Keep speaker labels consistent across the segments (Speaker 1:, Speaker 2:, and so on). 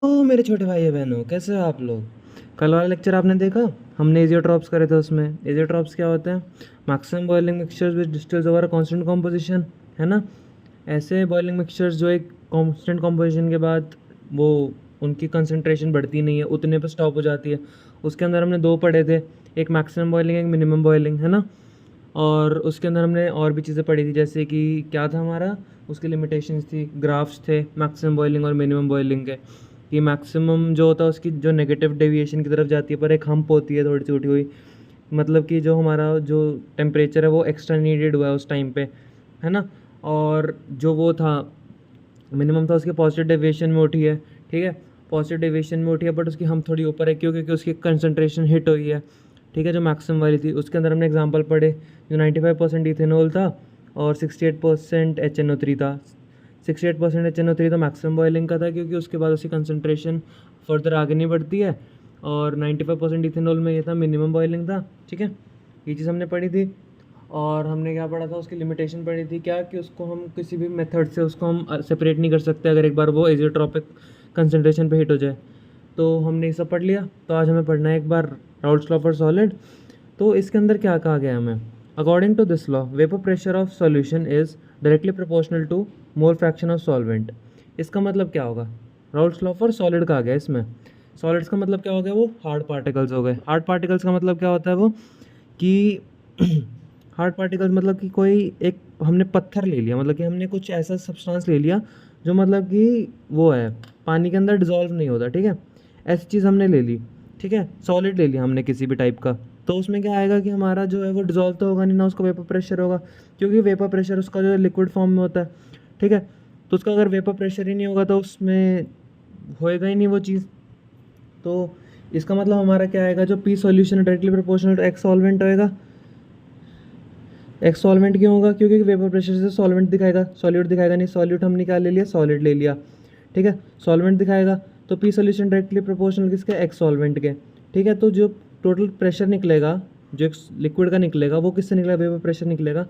Speaker 1: ओ मेरे छोटे भाई बहनों, कैसे हो आप लोग। कल वाला लेक्चर आपने देखा। हमने इजियोट्रॉप्स करे थे। उसमें इजियोट्रॉप्स क्या होते हैं? Maximum boiling mixtures with distils over a constant composition, है ना। ऐसे बॉइलिंग मिक्सचर्स जो एक कांस्टेंट कॉम्पोजिशन के बाद वो उनकी कंसंट्रेशन बढ़ती नहीं है, उतने पर स्टॉप हो जाती है। उसके अंदर हमने दो पढ़े थे, एक मैक्सिमम बॉइलिंग एक मिनिमम बॉइलिंग, है ना। और उसके अंदर हमने और भी चीज़ें पढ़ी थी, जैसे कि क्या था हमारा, उसकी लिमिटेशंस थी, ग्राफ्स थे मैक्सिमम बॉइलिंग और मिनिमम बॉइलिंग के। कि मैक्सिमम जो होता है उसकी जो नेगेटिव डेविएशन की तरफ जाती है, पर एक हम्प होती है थोड़ी सी उठी हुई, मतलब कि जो हमारा जो टेम्परेचर है वो एक्स्ट्रा नीडेड हुआ है उस टाइम पे, है ना। और जो वो था मिनिमम था उसके पॉजिटिव डेविएशन में उठी है, ठीक है। पॉजिटिव डेविएशन में उठी है, बट उसकी हम थोड़ी ऊपर है, क्यों? क्योंकि उसकी कंसनट्रेशन हिट हुई है, ठीक है। जो मैक्सिमम वाली थी उसके अंदर हमने एग्जांपल पढ़े, जो 95% इथेनॉल था और 68% HNO3 था। 68% HNO3 तो मैक्सिमम बॉइलिंग का था, क्योंकि उसके बाद उसकी कंसनट्रेशन फर्दर आगे नहीं बढ़ती है। और 95% इथेनॉल में ये था, मिनिमम बॉइलिंग था, ठीक है। ये चीज़ हमने पढ़ी थी। और हमने क्या पढ़ा था, उसकी लिमिटेशन पढ़ी थी क्या, कि उसको हम किसी भी मेथड से उसको हम सेपरेट नहीं कर सकते अगर एक बार वो एजियोट्रॉपिक कंसनट्रेशन पे हिट हो जाए। तो हमने ये सब पढ़ लिया। तो आज हमें पढ़ना है एक बार राउल्ट्स लॉ फॉर सॉलिड। तो इसके अंदर क्या कहा गया हमें, according to this law vapour pressure of solution is directly proportional to mole fraction of solvent. इसका मतलब क्या होगा, राउल्ट्स लॉ फॉर सॉलिड का आ गया इसमें। सॉलिड्स का मतलब क्या हो गया, वो हार्ड पार्टिकल्स हो गए। हार्ड पार्टिकल्स का मतलब क्या होता है वो, कि हार्ड पार्टिकल्स मतलब कि कोई एक हमने पत्थर ले लिया, मतलब कि हमने कुछ ऐसा सब्सटेंस ले लिया जो मतलब कि वो है, पानी के अंदर डिज़ोल्व नहीं होता, ठीक है। ऐसी चीज़ हमने ले ली, ठीक है। सॉलिड ले लिया हमने किसी भी टाइप का, तो उसमें क्या आएगा कि हमारा जो है वो डिज़ोल्व तो होगा नहीं ना, उसका वेपर प्रेशर होगा, क्योंकि वेपर प्रेशर उसका जो है लिक्विड फॉर्म में होता है, ठीक है। तो उसका अगर वेपर प्रेशर ही नहीं होगा तो उसमें होएगा ही नहीं वो चीज़। तो इसका मतलब हमारा क्या आएगा, जो P solution directly proportional to x solvent होएगा। एक्स सॉल्वेंट क्यों होगा, क्योंकि वेपर प्रेशर से सॉल्वेंट दिखाएगा, सॉल्यूट दिखाएगा नहीं। सॉल्यूट हमने क्या ले लिया, सॉलिड ले लिया, ठीक है। सॉल्वेंट दिखाएगा, तो पी सोल्यूशन डायरेक्टली प्रोपोर्शनल किसके, एक्स सॉल्वेंट के, ठीक है। तो जो टोटल प्रेशर निकलेगा, जो एक लिक्विड का निकलेगा, वो किससे निकलेगा, वेपर प्रेशर निकलेगा,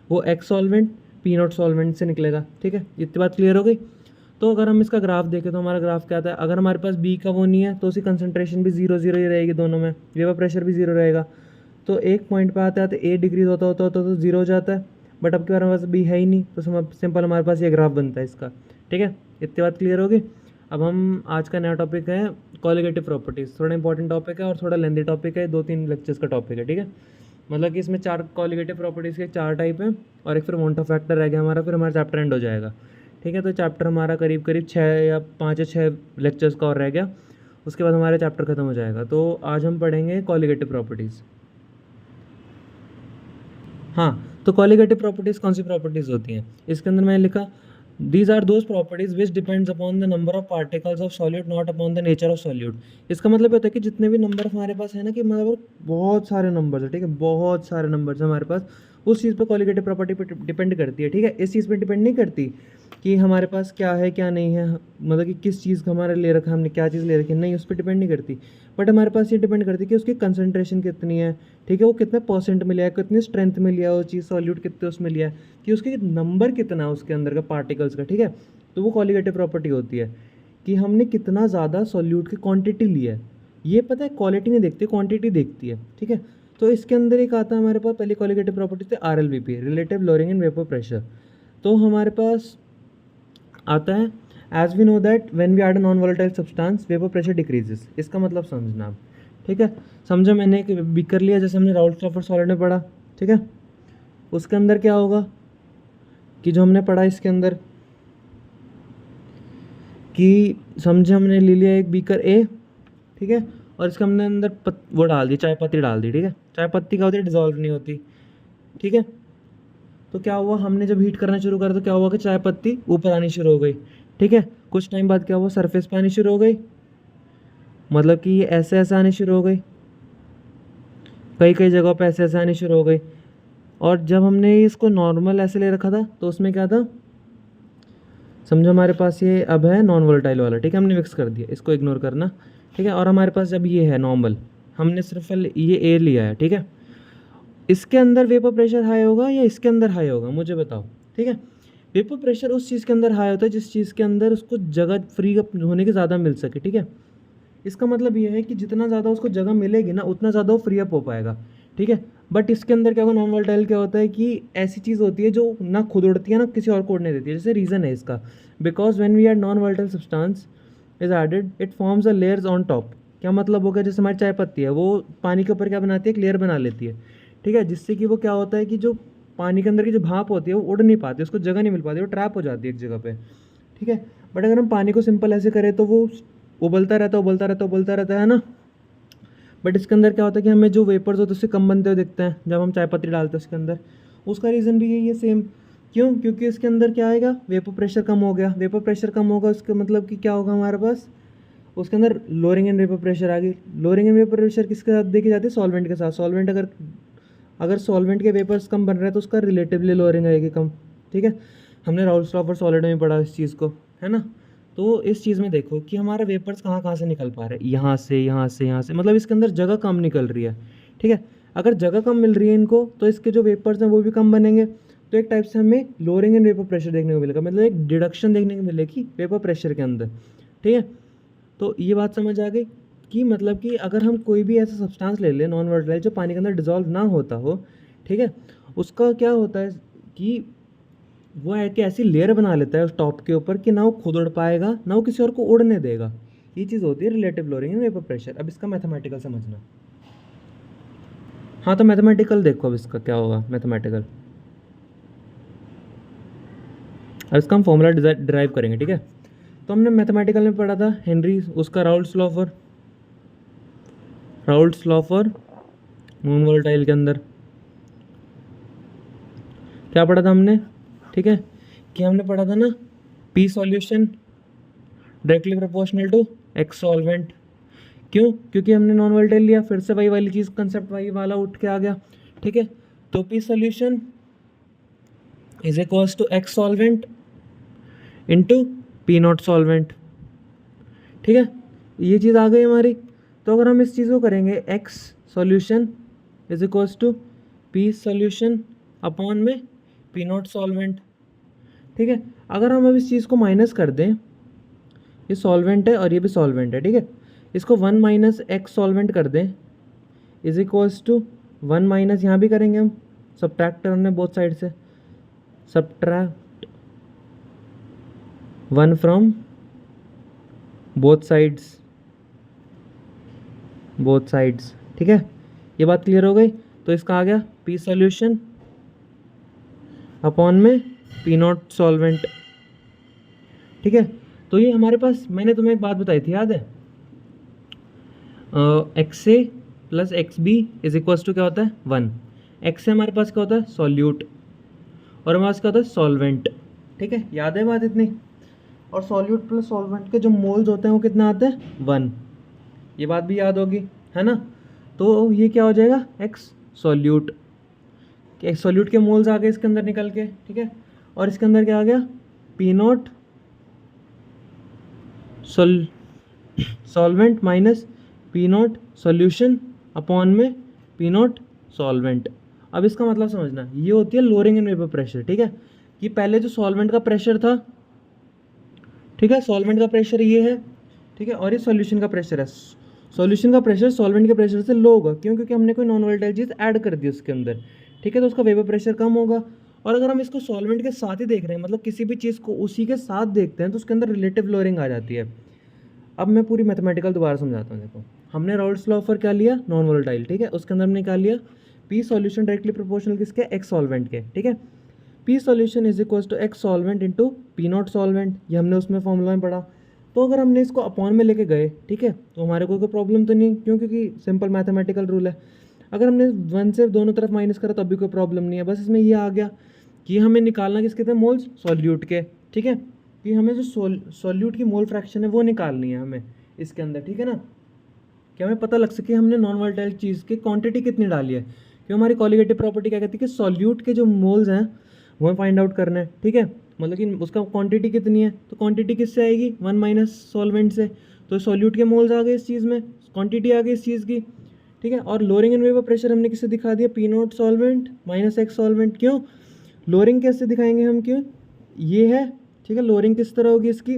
Speaker 1: वो x solvent P nought solvent से निकलेगा, ठीक है। इतनी बात क्लियर हो गई। तो अगर हम इसका ग्राफ देखें तो हमारा ग्राफ क्या आता है, अगर हमारे पास बी का वो नहीं है तो उसकी कंसंट्रेशन भी जीरो जीरो ही रहेगी दोनों में, वेपर प्रेशर भी जीरो रहेगा। तो एक पॉइंट पे आते आते ए डिक्रीज होता होता होता तो जीरो हो जाता है, बट अब के हमारे पास बी है ही नहीं, तो सिंपल हमारे पास ये ग्राफ बनता है इसका, ठीक है। इतनी बात क्लियर होगी। अब हम आज का नया टॉपिक है कॉलिगेटिव प्रॉपर्टीज़। थोड़ा इंपॉर्टेंट टॉपिक है और थोड़ा लेंदी टॉपिक है, 2-3 लेक्चर्स का टॉपिक है, ठीक है। मतलब कि इसमें 4 कॉलिगेटिव प्रॉपर्टीज़ के 4 टाइप हैं, और एक फिर वॉन्ट ऑफ फैक्टर रह गया हमारा, फिर हमारा चैप्टर एंड हो जाएगा, ठीक है। तो चैप्टर हमारा करीब करीब 6 या 5 या 6 लेक्चर्स का और रह गया, उसके बाद हमारा चैप्टर खत्म हो जाएगा। तो आज हम पढ़ेंगे कॉलिगेटिव प्रॉपर्टीज़। हाँ, तो कॉलिगेटिव प्रॉपर्टीज़ कौन सी प्रॉपर्टीज़ होती हैं, इसके अंदर मैंने लिखा, these are those properties which depends upon the number of particles of solute not upon the nature of solute. इसका मतलब होता है कि जितने भी नंबर हमारे पास है ना, कि मतलब बहुत सारे नंबर्स है, ठीक है, बहुत सारे नंबर्स हैं हमारे पास, उस चीज़ पर कॉलिगेटिव प्रॉपर्टी पर डिपेंड करती है, ठीक है। इस चीज़ पर डिपेंड नहीं करती कि हमारे पास क्या है क्या नहीं है, मतलब कि किस चीज़ का हमारा ले रखा है, हमने क्या चीज़ ले रखी है, नहीं, उस पर डिपेंड नहीं करती। बट हमारे पास ये डिपेंड करती है कि उसकी कंसंट्रेशन कितनी है, ठीक है, वो कितने परसेंट में लिया है, कितनी स्ट्रेंथ में लिया है वो चीज़, सॉल्यूट कितने उसमें लिया है, कि उसके नंबर कितना है उसके अंदर का पार्टिकल्स का, ठीक है। तो वो कॉलिगेटिव प्रॉपर्टी होती है कि हमने कितना ज़्यादा सॉल्यूट की क्वांटिटी ली है। ये पता है क्वालिटी नहीं देखती, क्वांटिटी देखती है, ठीक है। तो इसके अंदर एक आता है हमारे पास, पहली कॉलिगेटिव प्रॉपर्टी थी RLVP, relative lowering in vapour pressure. तो हमारे पास आता है, as we know that when we add a non volatile substance vapour pressure decreases. इसका मतलब समझना आप, ठीक है। समझो, मैंने एक बीकर लिया, जैसे हमने राउल्ट्स लॉ फॉर सॉलिड में पढ़ा, ठीक है। उसके अंदर क्या होगा कि जो हमने पढ़ा इसके अंदर, कि समझे हमने ले लिया एक बीकर ए, ठीक है, और इसके हमने अंदर वो डाल दी, चाय पत्ती डाल दी, ठीक है। चाय पत्ती क्या होती है, डिजॉल्व नहीं होती, ठीक है। तो क्या हुआ, हमने जब हीट करना शुरू करा तो क्या हुआ कि चाय पत्ती ऊपर आनी शुरू हो गई, ठीक है। कुछ टाइम बाद क्या हुआ, सरफेस पे आनी शुरू हो गई, मतलब कि ये ऐसे ऐसे आनी शुरू हो गई, कई कई जगहों पे ऐसे ऐसे आनी शुरू हो गई। और जब हमने इसको नॉर्मल ऐसे ले रखा था तो उसमें क्या था, समझो हमारे पास ये अब है नॉन वोलेटाइल वाला, ठीक है, हमने मिक्स कर दिया, इसको इग्नोर करना, ठीक है। और हमारे पास जब ये है नॉर्मल, हमने सिर्फ ये एयर लिया है, ठीक है। इसके अंदर वेपर प्रेशर हाई होगा या इसके अंदर हाई होगा, मुझे बताओ, ठीक है। वेपर प्रेशर उस चीज़ के अंदर हाई होता है जिस चीज़ के अंदर उसको जगह फ्री होने की ज़्यादा मिल सके, ठीक है। इसका मतलब ये है कि जितना ज़्यादा उसको जगह मिलेगी ना उतना ज़्यादा वो फ्री अप हो पाएगा, ठीक है। बट इसके अंदर क्या होगा, नॉन वोलेटाइल क्या होता है कि ऐसी चीज़ होती है जो ना खुद उड़ती है ना किसी और को उड़ने देती है। जैसे रीज़न है इसका, because when we add non volatile substance is added it forms a layers on top. क्या मतलब हो गया, जैसे हमारी चाय पत्ती है वो पानी के ऊपर क्या बनाती है, एक लेयर बना लेती है, ठीक है, जिससे कि वो क्या होता है कि जो पानी के अंदर की जो भाप होती है वो उड़ नहीं पाती, उसको जगह नहीं मिल पाती, वो ट्रैप हो जाती है एक जगह पे, ठीक है। बट अगर हम पानी को सिंपल ऐसे करें तो वो उबलता रहता है ना। बट इसके अंदर क्या होता है कि हमें जो वेपर्स होते हैं उससे कम बनते हुए दिखते हैं जब हम चाय पत्ती डालते हैं उसके अंदर। उसका रीज़न भी यही है सेम। क्यों? क्योंकि इसके अंदर क्या आएगा, वेपर प्रेशर कम हो गया। वेपर प्रेशर कम होगा उसका मतलब कि क्या होगा हमारे पास, उसके अंदर लोअरिंग इन वेपर प्रेशर आ गई। लोअरिंग इन वेपर प्रेशर किसके साथ देखी जाती है, सॉल्वेंट के साथ। सॉल्वेंट अगर सॉल्वेंट के वेपर्स कम बन रहे हैं तो उसका रिलेटिवली लोअरिंग आएगी कम, ठीक है। हमने राउल्स लॉ फॉर सॉलिड में पढ़ा इस चीज़ को, है ना। तो इस चीज़ में देखो कि हमारे वेपर्स कहाँ कहाँ से निकल पा रहे हैं, यहाँ से यहाँ से यहाँ से, मतलब इसके अंदर जगह कम निकल रही है, ठीक है। अगर जगह कम मिल रही है इनको तो इसके जो वेपर्स हैं वो भी कम बनेंगे। तो एक टाइप से हमें लोअरिंग इन वेपर प्रेशर देखने को मिलेगा, मतलब एक डिडक्शन देखने को मिलेगी वेपर प्रेशर के अंदर, ठीक है। तो ये बात समझ आ गई कि मतलब कि अगर हम कोई भी ऐसा सब्सटेंस ले लें नॉन वोलेटाइल जो पानी के अंदर डिजॉल्व ना होता हो, ठीक है, उसका क्या होता है कि वो है कि ऐसी लेयर बना लेता है उस टॉप के ऊपर कि ना वो खुद उड़ पाएगा ना वो किसी और को उड़ने देगा। ये चीज़ होती है relative lowering in vapour pressure. अब इसका मैथमेटिकल समझना। हाँ तो मैथमेटिकल देखो अब इसका क्या होगा मैथमेटिकल। अब इसका हम फॉर्मूला डिराइव करेंगे, ठीक है। तो हमने मैथमेटिकल में पढ़ा था हेनरी उसका Raoult's law for non volatile के अंदर क्या पढ़ा था हमने, ठीक है, कि हमने पढ़ा था ना P solution directly proportional to x solvent. क्यों? क्योंकि हमने नॉन वोलेटाइल लिया, फिर से वही वाली चीज़ कंसेप्ट वही वाला उठ के आ गया, ठीक है। तो P solution is equals to x solvent into P nought solvent, ठीक है। ये चीज़ आ गई हमारी। तो अगर हम इस चीज़ को करेंगे x solution is equals to P solution upon में पी नॉट सॉल्वेंट, ठीक है। अगर हम अब इस चीज़ को माइनस कर दें, ये सॉल्वेंट है और ये भी सॉल्वेंट है, ठीक है, इसको 1 माइनस एक्स सॉल्वेंट कर दें इज इक्वल्स टू 1 माइनस यहाँ भी करेंगे हम सब्ट्रैक्ट करने बोथ साइड से, सब्ट्रैक्ट 1 फ्रॉम बोथ साइड्स, ठीक है। ये बात क्लियर हो गई। तो इसका आ गया पी सॉल्यूशन अपॉन में पी नॉट सॉल्वेंट, ठीक है। तो ये हमारे पास मैंने तुम्हें एक बात बताई थी याद है, x A plus x B is equals to क्या होता है 1। एक्स ए हमारे पास क्या होता है सॉल्यूट और हमारे पास क्या होता है सॉल्वेंट, ठीक है, याद है बात इतनी। और सॉल्यूट प्लस सॉल्वेंट के जो मोल्स होते हैं वो कितना आते हैं 1, ये बात भी याद होगी, है ना। तो ये क्या हो जाएगा एक्स सॉल्यूट, एक्स सॉल्यूट के मोल्स आ गए इसके अंदर निकल के, ठीक है। और इसके अंदर क्या आ गया P nought solvent minus P not solution upon में पी नॉट सॉल्वेंट। अब इसका मतलब समझना, ये होती है लोअरिंग इन वेपर प्रेशर, ठीक है। कि पहले जो सॉल्वेंट का प्रेशर था, ठीक है, सॉल्वेंट का प्रेशर ये है, ठीक है, और ये सॉल्यूशन का प्रेशर है। सॉल्यूशन का प्रेशर सॉल्वेंट के प्रेशर से लो होगा, क्यों? क्योंकि हमने कोई नॉन वोलेटाइल चीज़ ऐड कर दी उसके अंदर, ठीक है, तो उसका वेपर प्रेशर कम होगा। और अगर हम इसको सॉल्वेंट के साथ ही देख रहे हैं, मतलब किसी भी चीज़ को उसी के साथ देखते हैं, तो उसके अंदर रिलेटिव लोअरिंग आ जाती है। अब मैं पूरी मैथमेटिकल दोबारा समझाता हूँ। देखो हमने राउल्स लॉ फॉर क्या लिया नॉन वोलेटाइल, ठीक है, उसके अंदर हमने क्या लिया पी सॉल्यूशन डायरेक्टली प्रोपोर्शनल किसके एक्स सॉल्वेंट के, ठीक है। P solution is equal to x solvent into P nought solvent, ये हमने उसमें फॉर्मूला में पढ़ा। तो अगर हमने इसको अपॉन में लेके गए, ठीक है, तो हमारे को कोई प्रॉब्लम तो नहीं, क्यों? क्योंकि सिंपल मैथमेटिकल रूल है। अगर हमने 1 से दोनों तरफ माइनस करा तब भी कोई प्रॉब्लम नहीं है। बस इसमें ये आ गया कि हमें निकालना किसके थे मोल्स सॉल्यूट के, ठीक है, कि हमें जो सॉल्यूट की मोल फ्रैक्शन है वो निकालनी है हमें इसके अंदर, ठीक है ना, कि हमें पता लग सके हमने नॉन वोलेटाइल चीज़ की क्वांटिटी कितनी डाली है। क्योंकि हमारी कॉलिगेटिव प्रॉपर्टी क्या कहती है कि सॉल्यूट के जो मोल्स हैं वो फाइंड आउट करना है, ठीक है, मतलब कि उसका क्वांटिटी कितनी है। तो क्वांटिटी किससे आएगी 1 माइनस सॉल्वेंट से। तो सॉल्यूट के मोल्स आ गए इस चीज़ में, क्वांटिटी आ गई इस चीज़ की, ठीक है। और लोअरिंग इन वेपर प्रेशर हमने किससे दिखा दिया P nought solvent minus x solvent. क्यों लोअरिंग कैसे दिखाएंगे हम, क्यों ये है, ठीक है। लोअरिंग किस तरह होगी इसकी,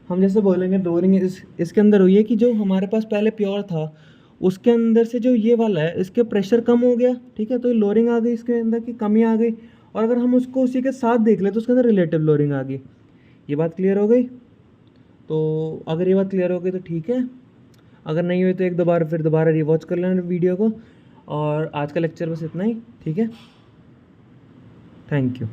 Speaker 1: हम जैसे बोलेंगे लोअरिंग इसके अंदर हुई है कि जो हमारे पास पहले प्योर था उसके अंदर से जो ये वाला है इसके प्रेशर कम हो गया, ठीक है, तो ये लोअरिंग आ गई, इसके अंदर की कमी आ गई। और अगर हम उसको उसी के साथ देख ले तो उसके अंदर रिलेटिव लोअरिंग आ गई। ये बात क्लियर हो गई। तो अगर ये बात क्लियर हो गई तो ठीक है, अगर नहीं हुई तो एक दो बार फिर दोबारा रिवॉच कर लेना वीडियो को। और आज का लेक्चर बस इतना ही, ठीक है। Thank you.